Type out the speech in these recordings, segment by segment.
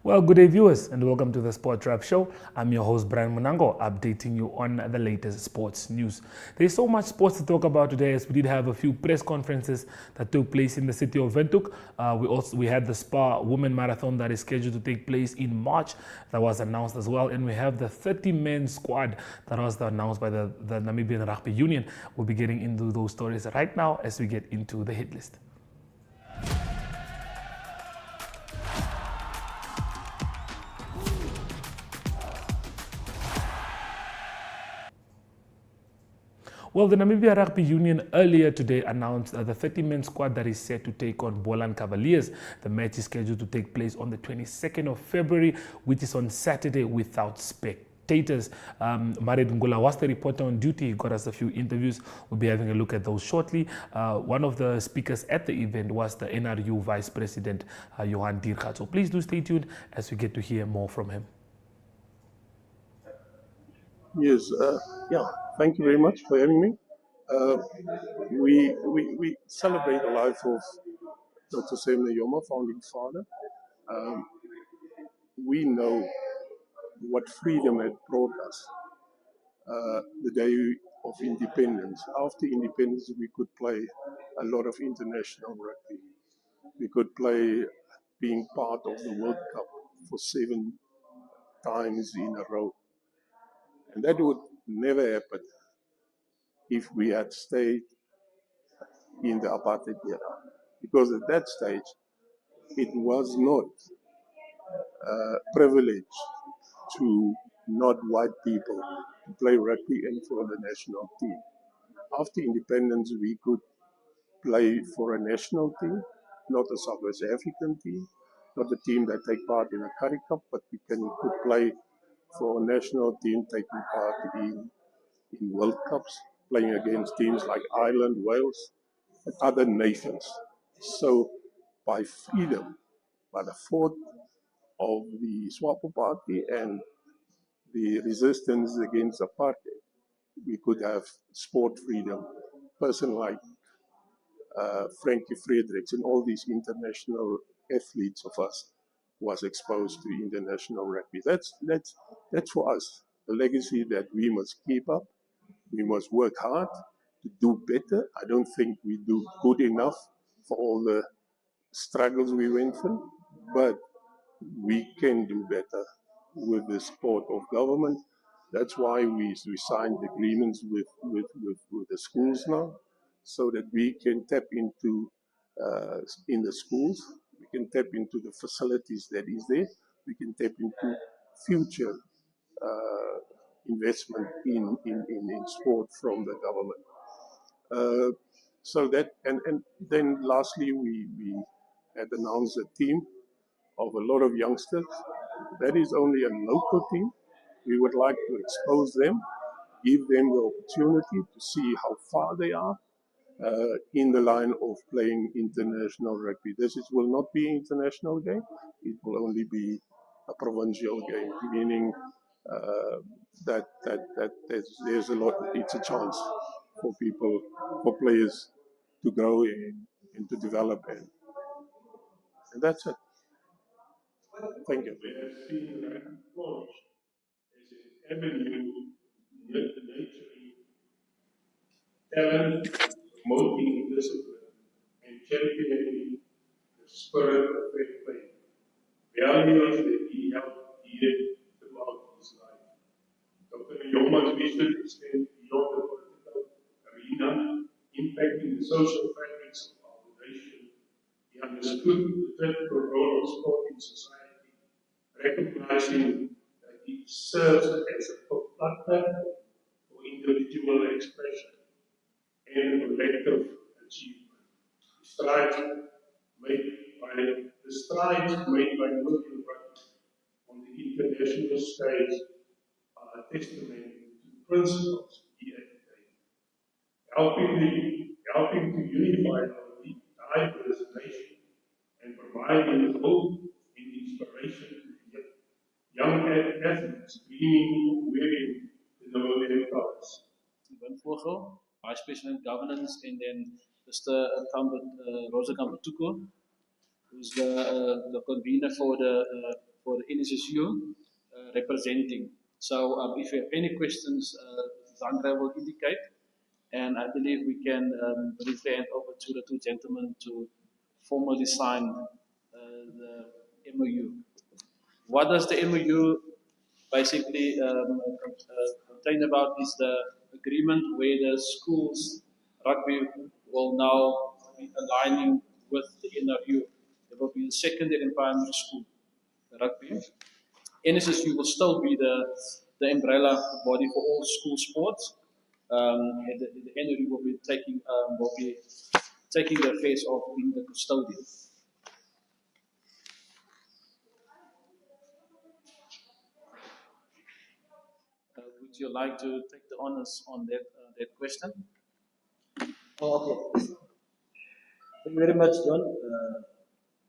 Well, good day, viewers, and welcome to the Sport Wrap Show. I'm your host, Brian Munango, updating you on the latest sports news. There's so much sports to talk about today, as we did have a few press conferences that took place in the city of Windhoek. We had the Spa Women Marathon that is scheduled to take place in March. That was announced as well, and we have the 30-man squad that was announced by the Namibian Rugby Union. We'll be getting into those stories right now as we get into the hit list. Well, the Namibia Rugby Union earlier today announced the 30-man squad that is set to take on Boland Cavaliers. The match is scheduled to take place on the 22nd of February, which is on Saturday without spectators. Mared Ngula was the reporter on duty. He got us a few interviews. We'll be having a look at those shortly. One of the speakers at the event was the NRU Vice President, Johan Diergaardt. So please do stay tuned as we get to hear more from him. Yes, thank you very much for having me. We celebrate the life of Dr. Sam Nujoma, founding father. We know what freedom had brought us the day of independence. After independence, we could play a lot of international rugby. We could play being part of the World Cup for 7 times in a row. And that would never happen if we had stayed in the apartheid era. Because at that stage, it was not privilege to not white people to play rugby and for the national team. After independence, we could play for a national team, not a South West African team, not a team that take part in a Currie Cup, but we could play for a national team taking part in World Cups, playing against teams like Ireland, Wales, and other nations. So by freedom, by the thought of the SWAPO party and the resistance against apartheid, we could have sport freedom. A person like Frankie Fredericks and all these international athletes of us was exposed to international rugby. That's for us a legacy that we must keep up. We must work hard to do better. I don't think we do good enough for all the struggles we went through, but we can do better with the support of government. That's why we signed agreements with the schools now, so that we can tap into in the schools. We can tap into the facilities that is there. We can tap into future investment in sport from the government. So that and then lastly we had announced a team of a lot of youngsters. That is only a local team. We would like to expose them, give them the opportunity to see how far they are in the line of playing international rugby. Will not be an international game. It will only be a provincial game, meaning that there's a lot. It's a chance for people, for players to grow and to develop, and that's it. Thank you. We have seen that approach as an avenue to nurturing talent, promoting discipline, and championing the spirit of fair play. Values that he helped hear throughout his life. Dr. Njoma's vision extends beyond the political arena, impacting the social fabrics of our nation. He understood the critical role of sport in society, recognizing that it serves as a platform for individual expression and collective achievement. The strides made by Muslim rugby on the international stage are a testament to the principles he advocated, helping to unify our diverse nation and providing hope and inspiration to young athletes dreaming of wearing the Namibian colours. Wim Vogel, Vice President Governance, and then Mr. Rosa Kambutuko, who's the convener for for the NSSU representing. So if you have any questions, Zandra will indicate, and I believe we can briefly hand over to the two gentlemen to formally sign the MOU. What does the MOU basically contain about is the agreement where the schools rugby will now be aligning with the NRU. There will be a secondary and primary school rugby. NSSU will still be the umbrella body for all school sports. And the NRU will be taking the affairs of being the custodian. Would you like to take the honors on that question? Oh, okay. Thank you very much, John.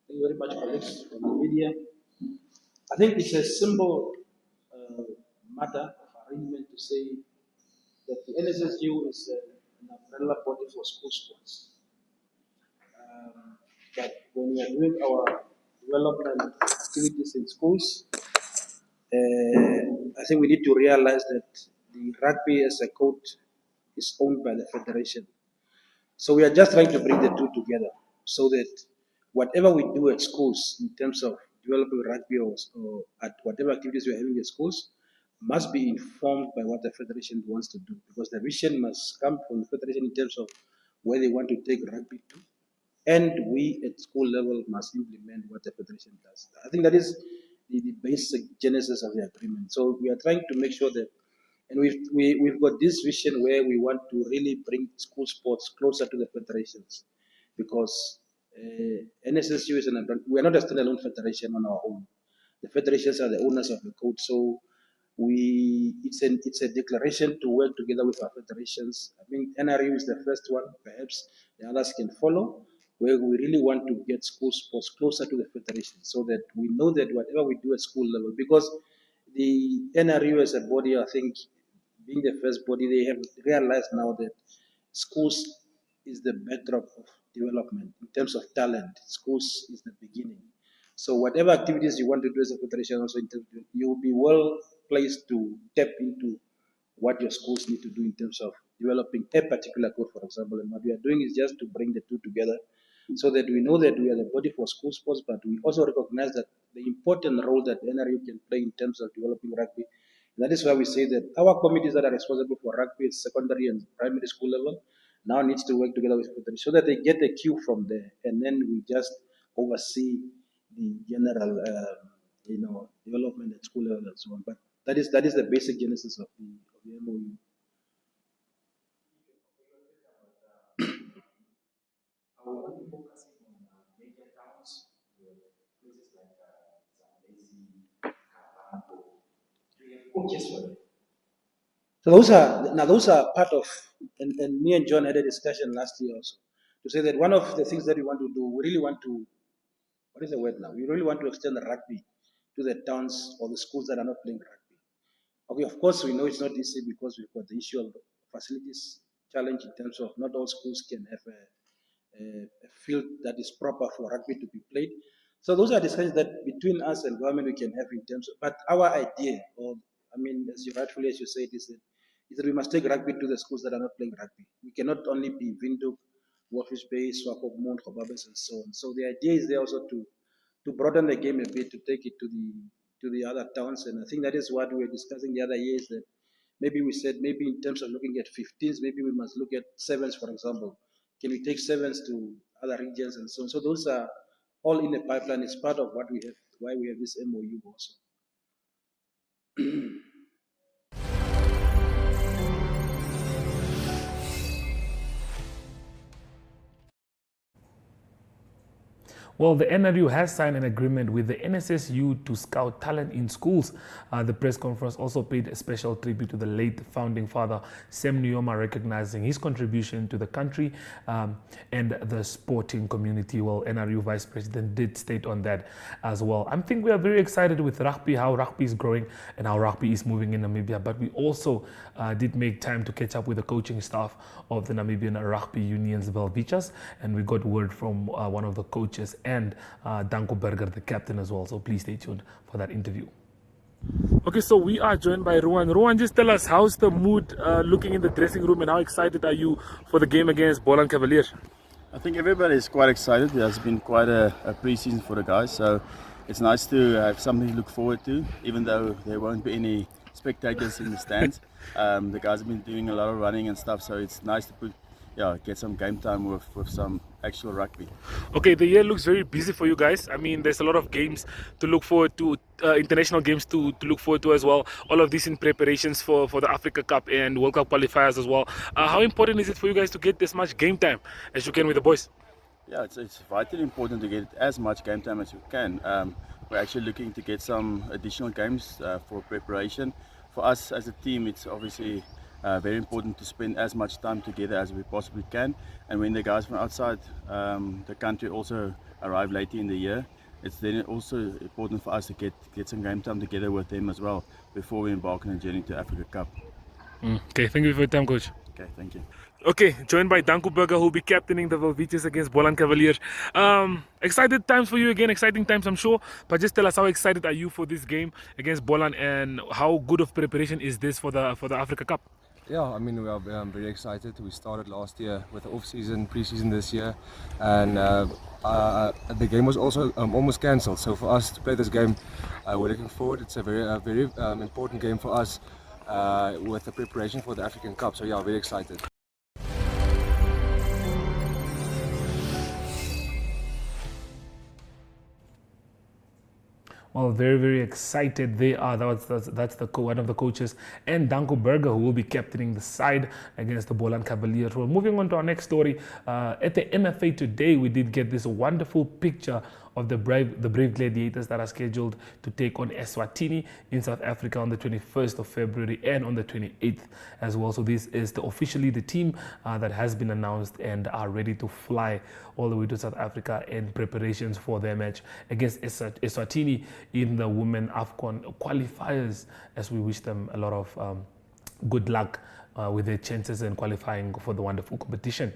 Thank you very much, colleagues from the media. I think it's a simple matter of arrangement to say that the NSSU is an umbrella body for school sports. But when we are doing our development activities in schools, I think we need to realize that the rugby as a code is owned by the federation. So we are just trying to bring the two together so that whatever we do at schools in terms of developing rugby or at whatever activities we are having at schools must be informed by what the federation wants to do, because the vision must come from the federation in terms of where they want to take rugby to, and we at school level must implement what the federation does. I think that is the basic genesis of the agreement. So we are trying to make sure that, and we've got this vision where we want to really bring school sports closer to the federations, because NSSU is we are not a standalone federation on our own. The federations are the owners of the code, so it's a declaration to work together with our federations. I mean, NRU is the first one, perhaps the others can follow, where we really want to get school sports closer to the federation, so that we know that whatever we do at school level, because the NRU as a body, I think, being the first body, they have realized now that schools is the bedrock of development in terms of talent. Schools is the beginning. So whatever activities you want to do as a federation, also you will be well placed to tap into what your schools need to do in terms of developing a particular code, for example. And what we are doing is just to bring the two together so that we know that we are the body for school sports, but we also recognize that the important role that the NRU can play in terms of developing rugby. That is why we say that our committees that are responsible for rugby at secondary and primary school level now needs to work together with federation so that they get a cue from there, and then we just oversee the general, development at school level and so on. But that is the basic genesis of the MOU. So those are part of, and me and John had a discussion last year also, to say that one of the things that we want to do, we really want to, what is the word now? We really want to extend the rugby to the towns or the schools that are not playing rugby. Okay, of course we know it's not easy because we've got the issue of facilities challenge in terms of not all schools can have a field that is proper for rugby to be played. So those are discussions that between us and government we can have in terms of, but our idea, or I mean, as you said, is that we must take rugby to the schools that are not playing rugby. We cannot only be Windhoek, Walvis Bay, Swakopmund, Gobabis, and so on. So the idea is there also to broaden the game a bit, to take it to the other towns. And I think that is what we were discussing the other year, is that maybe we said, maybe in terms of looking at 15s, maybe we must look at 7s, for example. Can we take 7s to other regions and so on? So those are all in the pipeline. It's part of what we have, why we have this MOU also. Well, the NRU has signed an agreement with the NSSU to scout talent in schools. The press conference also paid a special tribute to the late founding father, Sam Nujoma, recognizing his contribution to the country and the sporting community. Well, NRU Vice President did state on that as well. I think we are very excited with rugby, how rugby is growing and how rugby is moving in Namibia. But we also did make time to catch up with the coaching staff of the Namibian Rugby Union's Welvichas, and we got word from one of the coaches and Danko Berger, the captain, as well. So please stay tuned for that interview. Okay, so we are joined by Ruan. Ruan, just tell us, how's the mood looking in the dressing room, and how excited are you for the game against Boland Cavaliers? I think everybody is quite excited. It has been quite a pre-season for the guys, so it's nice to have something to look forward to, even though there won't be any spectators in the stands. The guys have been doing a lot of running and stuff, so it's nice to get some game time with some actual rugby. Okay, the year looks very busy for you guys. I mean, there's a lot of games to look forward to, international games to look forward to as well. All of this in preparations for the Africa Cup and World Cup qualifiers as well. How important is it for you guys to get this much game time as you can with the boys? Yeah, it's vitally important to get as much game time as you can. We're actually looking to get some additional games for preparation. For us as a team, it's obviously very important to spend as much time together as we possibly can. And when the guys from outside the country also arrive later in the year, it's then also important for us to get some game time together with them as well before we embark on a journey to Africa Cup. Okay, thank you for your time, Coach. Okay, thank you. Okay, joined by Danko Berger, who will be captaining the Velvetes against Boland Cavaliers. Excited times for you again, exciting times I'm sure, but just tell us, how excited are you for this game against Boland, and how good of preparation is this for the Africa Cup? Yeah, I mean, we are very excited. We started last year with the off-season, pre-season this year, and the game was also almost cancelled. So for us to play this game, we're looking forward. It's a very important game for us with the preparation for the African Cup. So yeah, very excited. Well, very, very excited they are. That's one of the coaches, and Danko Berger, who will be captaining the side against the Boland Cavaliers. Well, moving on to our next story. At the MFA today, we did get this wonderful picture of the Brave Gladiators that are scheduled to take on Eswatini in South Africa on the 21st of February and on the 28th as well. So this is officially the team that has been announced and are ready to fly all the way to South Africa in preparations for their match against Eswatini in the Women AFCON qualifiers, as we wish them a lot of good luck with their chances in qualifying for the wonderful competition.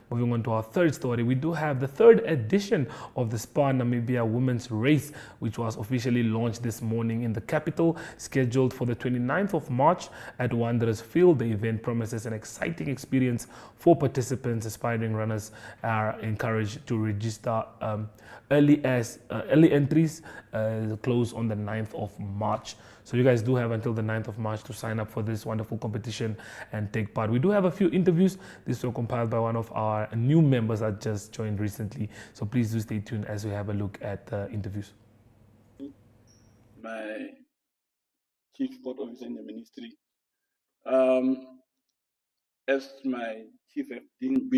Moving on to our third story, we do have the third edition of the SPAR Namibia Women's Race, which was officially launched this morning in the capital, scheduled for the 29th of March at Wanderers Field. The event promises an exciting experience for participants. Aspiring runners are encouraged to register early entries close on the 9th of March. So you guys do have until the 9th of March to sign up for this wonderful competition and take part. We do have a few interviews. These were compiled by one of our new members that just joined recently. So please do stay tuned as we have a look at the interviews. My chief sport officer in the ministry. As my chief has been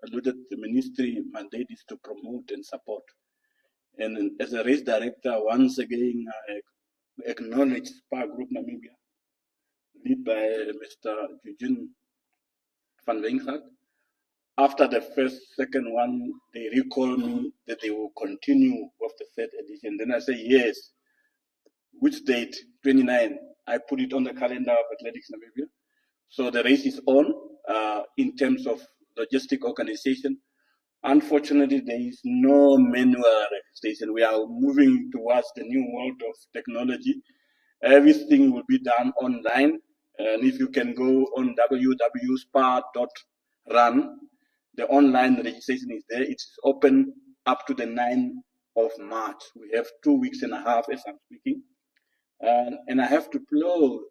alluded, the ministry mandate is to promote and support. And as a race director, once again, I acknowledge SPAR Group Namibia, led by Mr. Eugene van Wengert. After the second one, they recall me that they will continue with the third edition. Then I say, yes. Which date? 29. I put it on the calendar of Athletics Namibia. So the race is on in terms of logistic organization. Unfortunately, there is no manual registration. We are moving towards the new world of technology. Everything will be done online. And if you can go on www.spar.run, the online registration is there. It's open up to the 9th of March. We have 2.5 weeks as I'm speaking. And I have to applaud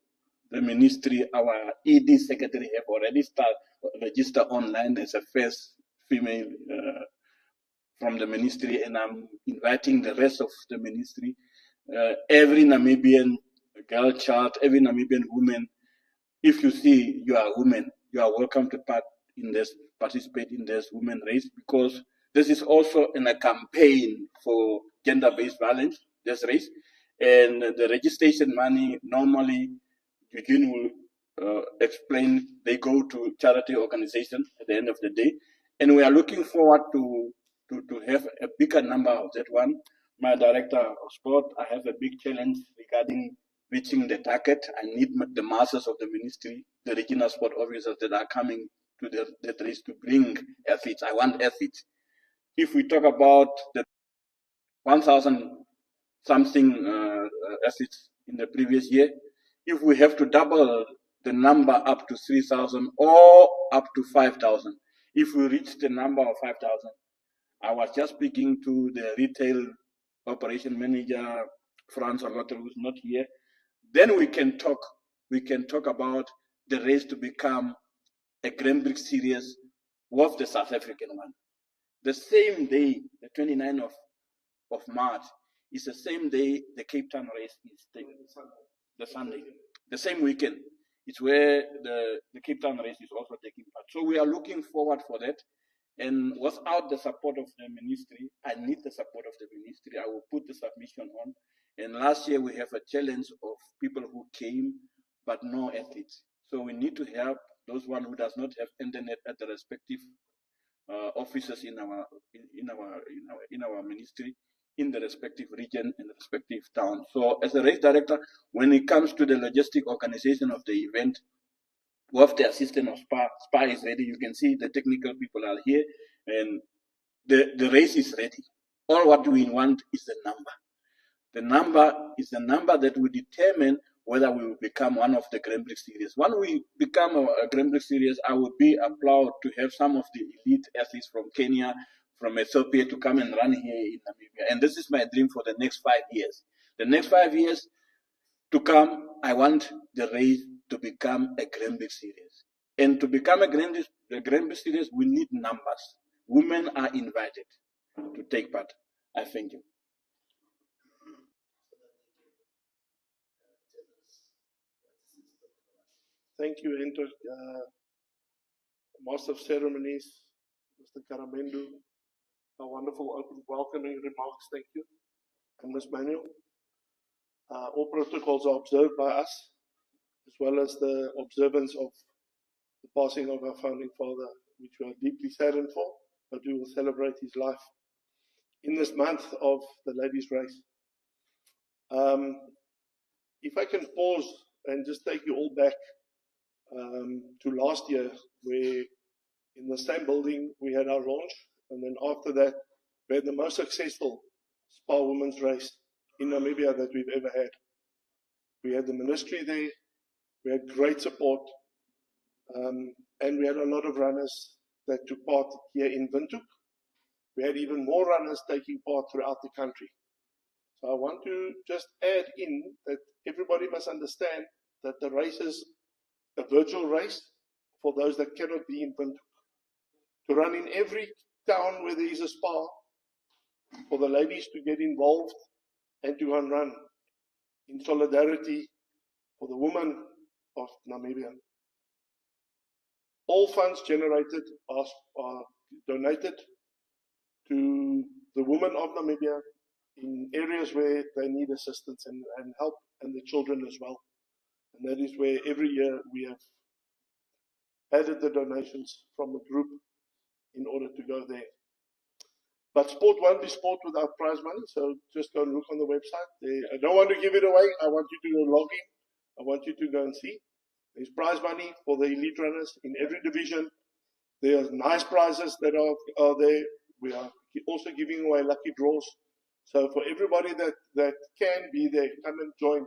the ministry. Our ED secretary have already started register online as a first female from the ministry, and I'm inviting the rest of the ministry, every Namibian girl child, every Namibian woman. If you see you are a woman, you are welcome to participate in this women race, because this is also in a campaign for gender-based violence, this race. And the registration money, normally, Eugene will explain, they go to charity organizations at the end of the day. And we are looking forward to have a bigger number of that one. My director of sport, I have a big challenge regarding reaching the target. I need the masters of the ministry, the regional sport officers that are coming to that race to bring athletes. I want athletes. if we talk about the 1,000 something athletes in the previous year, if we have to double the number up to 3,000 or up to 5,000, if we reach the number of 5,000, I was just speaking to the retail operation manager, Franz Arlotter, who's not here. Then we can talk about the race to become a Grand Prix series of the South African one. The same day, the 29th of March, is the same day the Cape Town race is taken. The Sunday. The same weekend. It's where the Cape Town race is also taking part. So we are looking forward for that. And without the support of the ministry, I need the support of the ministry. I will put the submission on. And last year we have a challenge of people who came, but no athletes. So we need to help those one who does not have internet at the respective offices in our ministry, in the respective region and the respective town. So as a race director, when it comes to the logistic organization of the event, with the assistance of SPA is ready. You can see the technical people are here, and the race is ready. All what we want is the number. The number is the number that will determine whether we will become one of the Grand Prix series. When we become a Grand Prix series, I would be applauded to have some of the elite athletes from Kenya, from Ethiopia to come and run here in Namibia. And this is my dream for the next 5 years. The next 5 years to come, I want the race to become a Grand Prix series. And to become a Grand Prix series, we need numbers. Women are invited to take part. I thank you. Thank you, Hendrik. Master of Ceremonies, Mr. Karamendu, a wonderful open welcoming remarks. Thank you. And Ms. Manuel. All protocols are observed by us, as well as the observance of the passing of our founding father, which we are deeply saddened for, but we will celebrate his life in this month of the ladies' race. If I can pause and just take you all back to last year, where in the same building we had our launch, and then after that we had the most successful SPA women's race in Namibia that we've ever had. We had the ministry there, we had great support, and we had a lot of runners that took part here in Windhoek. We had even more runners taking part throughout the country. So I want to just add in that everybody must understand that the race is a virtual race for those that cannot be in Windhoek. To run in every town where there is a SPA, for the ladies to get involved and to run in solidarity for the women of Namibia. All funds generated are donated to the women of Namibia in areas where they need assistance and help, and the children as well. And that is where every year we have added the donations from the group in order to go there. But sport won't be sport without prize money, so just go and look on the website. I don't want to give it away. I want you to go log in. I want you to go and see. There's prize money for the elite runners in every division. There are nice prizes that are there. We are also giving away lucky draws. So for everybody that can be there, come and join.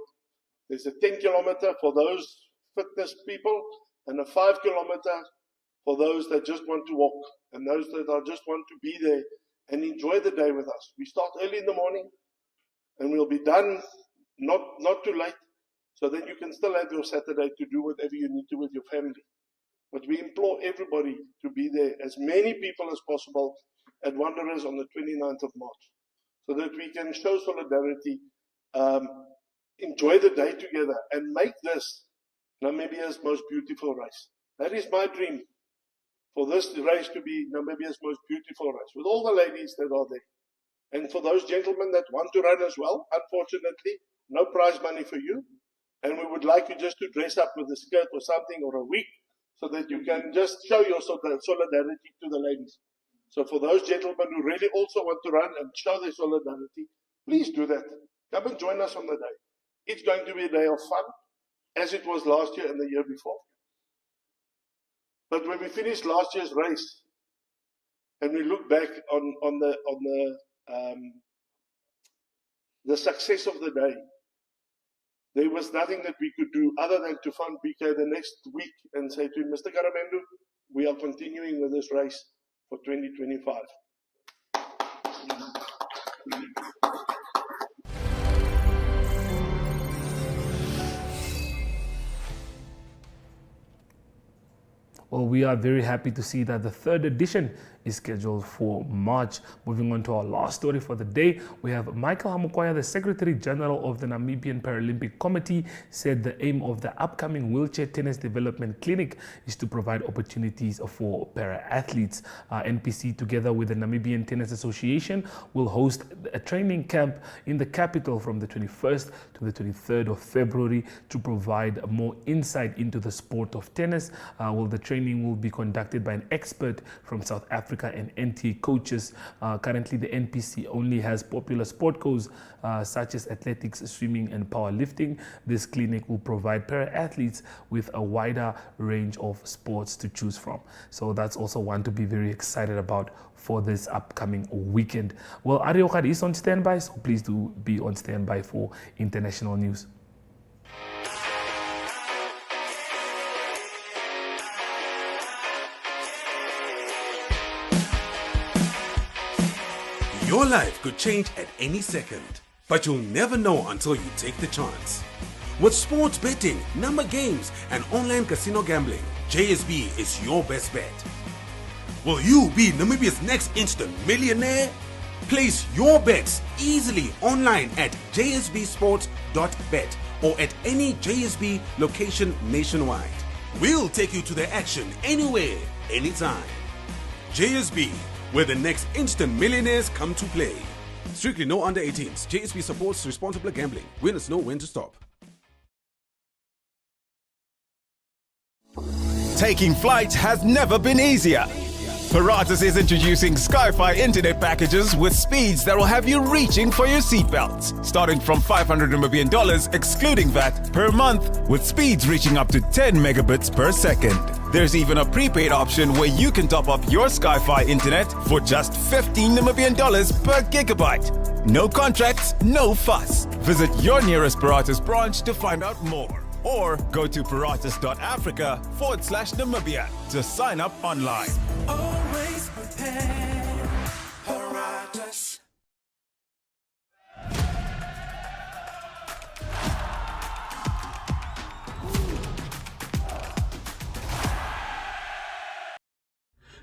There's a 10-kilometer for those fitness people and a 5-kilometer for those that just want to walk and those that just want to be there and enjoy the day with us. We start early in the morning and we'll be done not too late, so that you can still have your Saturday to do whatever you need to with your family. But we implore everybody to be there, as many people as possible, at Wanderers on the 29th of March, so that we can show solidarity, enjoy the day together, and make this Namibia's most beautiful race. That is my dream, for this race to be Namibia's most beautiful race, with all the ladies that are there. And for those gentlemen that want to run as well, unfortunately, no prize money for you. And we would like you just to dress up with a skirt or something, or a wig, so that you can just show your solidarity to the ladies. So for those gentlemen who really also want to run and show their solidarity, please do that. Come and join us on the day. It's going to be a day of fun, as it was last year and the year before. But when we finished last year's race, and we look back on the success of the day, there was nothing that we could do other than to phone PK the next week and say to him, Mr. Karamendu, we are continuing with this race for 2025. Well, we are very happy to see that the third edition is scheduled for March. Moving on to our last story for the day, we have Michael Hamukwaya, the Secretary General of the Namibian Paralympic Committee, said the aim of the upcoming Wheelchair Tennis Development Clinic is to provide opportunities for para-athletes. NPC, together with the Namibian Tennis Association, will host a training camp in the capital from the 21st to the 23rd of February to provide more insight into the sport of tennis. The training will be conducted by an expert from South Africa and NTA coaches. Currently, the NPC only has popular sport codes such as athletics, swimming, and powerlifting. This clinic will provide para-athletes with a wider range of sports to choose from. So that's also one to be very excited about for this upcoming weekend. Well, Ariokad is on standby, so please do be on standby for international news. Your life could change at any second, but you'll never know until you take the chance. With sports betting, number games, and online casino gambling, JSB is your best bet. Will you be Namibia's next instant millionaire? Place your bets easily online at jsbsports.bet or at any JSB location nationwide. We'll take you to the action anywhere, anytime. JSB, where the next instant millionaires come to play. Strictly no under 18s. JSB supports responsible gambling. Winners know when to stop. Taking flight has never been easier. Paratus is introducing Sky-Fi internet packages with speeds that will have you reaching for your seatbelts. Starting from $500 Namibian excluding VAT per month, with speeds reaching up to 10 megabits per second. There's even a prepaid option where you can top up your Sky-Fi internet for just $15 Namibian per gigabyte. No contracts, no fuss. Visit your nearest Paratus branch to find out more. Or go to paratus.africa/Namibia to sign up online. Always prepared, Paratus.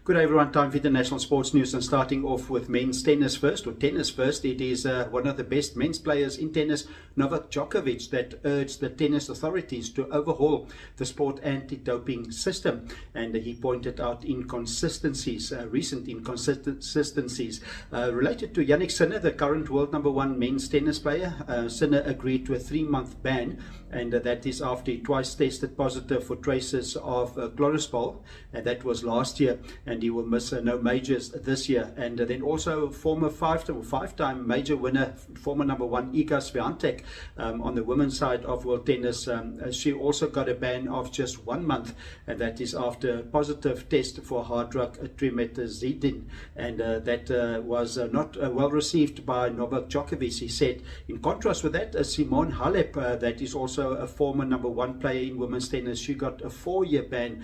Good day everyone, time for international sports news, and starting off with men's tennis first, or tennis first. It is one of the best men's players in tennis, Novak Djokovic, that urged the tennis authorities to overhaul the sport anti-doping system, and he pointed out inconsistencies, recent inconsistencies related to Jannik Sinner, the current world number one men's tennis player. Sinner agreed to a 3-month ban, and that is after he twice tested positive for traces of chlorospol, and that was last year, and he will miss no majors this year. And then also former five-time major winner, former number one Iga Swiatek, on the women's side of world tennis, she also got a ban of just 1 month, and that is after a positive test for hard drug trimetazidine, and that was not well received by Novak Djokovic, he said. In contrast with that, Simone Halep, that is also a former number one player in women's tennis, she got a 4-year ban,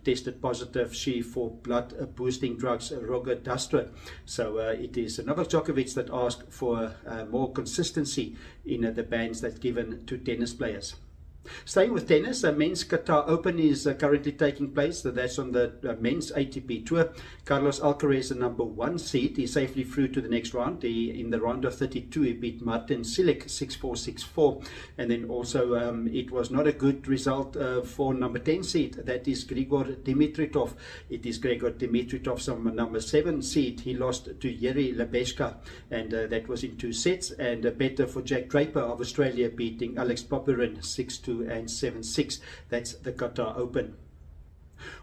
tested positive, she for blood boosting drugs, Rogadastra. So it is Novak Djokovic that asked for more consistency in the bans that given to tennis players. Staying with tennis, men's Qatar Open is currently taking place. So that's on the men's ATP Tour. Carlos Alcaraz, the number one seed, he safely through to the next round. In the round of 32, he beat Martin Cilic 6-4, 6-4. And then also it was not a good result for number 10 seed. That is Grigor Dimitrov. It is Grigor Dimitritov's number 7 seed. He lost to Yuri Lebeshka, and that was in 2 sets. And better for Jack Draper of Australia, beating Alex Popyrin 6-2 and 7-6. That's the Qatar Open.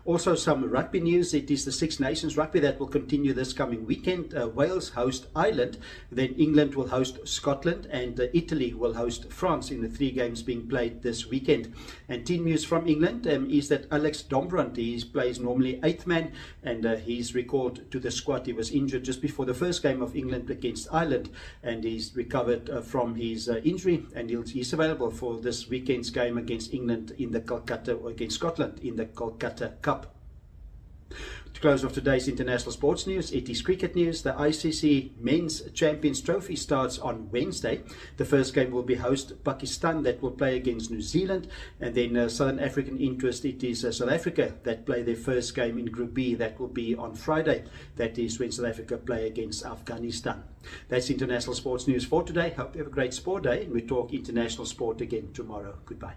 Also some rugby news. It is the Six Nations rugby that will continue this coming weekend. Wales host Ireland, then England will host Scotland, and Italy will host France in the 3 games being played this weekend. And team news from England is that Alex Dombrand, he plays normally 8th man, and he's recalled to the squad. He was injured just before the first game of England against Ireland, and he's recovered from his injury, and he's available for this weekend's game against England in the Calcutta, or against Scotland in the Calcutta Cup. To close off today's international sports news, it is cricket news. The ICC Men's Champions Trophy starts on Wednesday. The first game will be host Pakistan, that will play against New Zealand, and then Southern African interest, it is South Africa that play their first game in Group B. That will be on Friday. That is when South Africa play against Afghanistan. That's international sports news for today. Hope you have a great sport day, and we talk international sport again tomorrow. Goodbye.